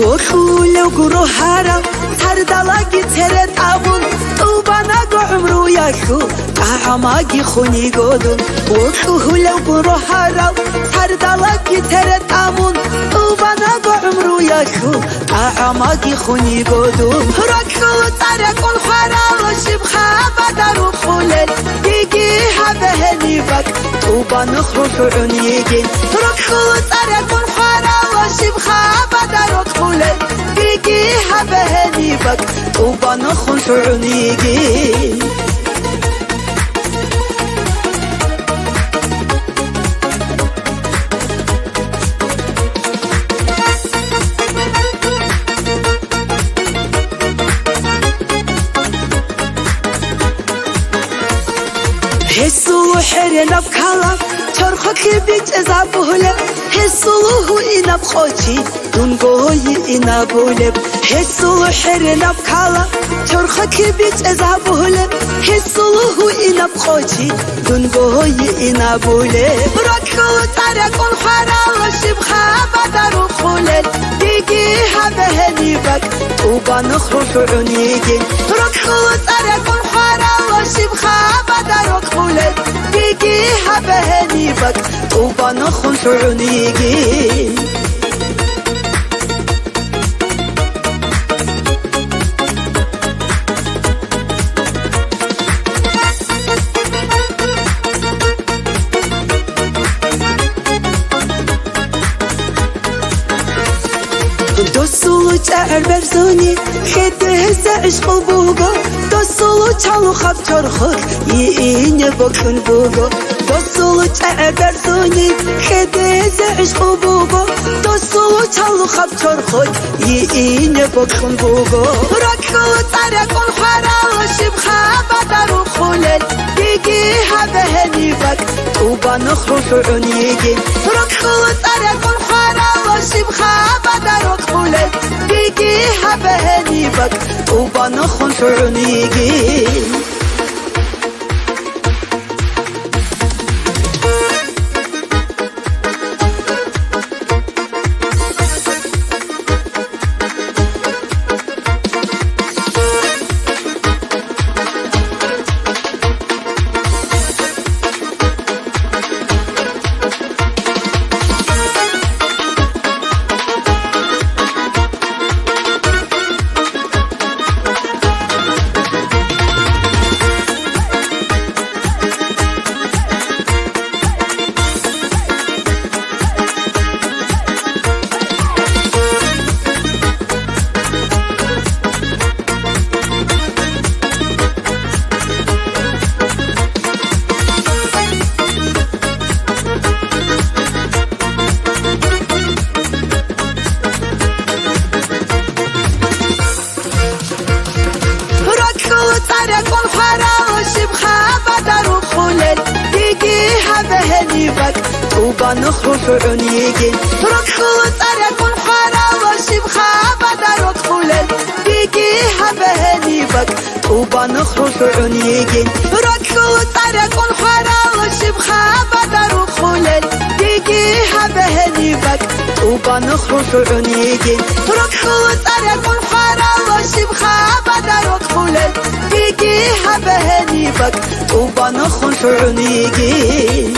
وخولو قروهارا تردالاقي ترد أبون طوبانا قعمرو ياخو قاعماقي خوني قودون وخولو قروهارا تردالاقي ترد أبون طوبانا قعمرو ياخو قاعماقي خوني قودون ركو تاركون حرالا شبخا بدارو خولل يجي هبهني بك طوبانا خروش عنيجين ركو تاركون حرالا شبخا بدارو خولل يجي هبهني بك طوبانا خروش عنيجين هسلو حرنا بكلا ترخك بيت ازابولب هسلو إنا بخوتي دونغوي إنا بولب هسلو حرنا بكلا ترخك بيت ازابولب هسلو إنا بخوتي دونغوي إنا بولب ركو تاركون حرالا شبخا بدارو خولل يجي هبهني بك طوبانا خروش عنيجين ركو تاركون حرالا شبخا بدارو خولل يجي هبهني بك طوبانا خروش عنيجين دوسولو تعر برزوني خده زعش بوغو دوسولو چالو خب چرخك ييني بكن بوغو دوسولو تعر برزوني خده زعش بوغو دوسولو چالو خب چرخك ييني بكن بوغو ركو تاركون حرالا شبخا بدارو خولل يجي هبهني بك طوبانا خروش عنيجين ركو تاركون حرالا شبخا بدارو خولل يجي هبهني بك طوبانا خروش عنيجين تاركون حرالا شبخا بدارو خولل يجي هبهني بك طوبانا خروش عنيجين ركو تاركون حرالا شبخا بدارو خولل يجي هبهني بك طوبانا خروش عنيجين ركو تاركون حرالا شبخا بدارو خولل يجي هبهني بك طوبانا خروش عنيجين ركو تاركون حرالا شبخا بدارو خولل يجي هبهني بك طوبانا خروش عنيجين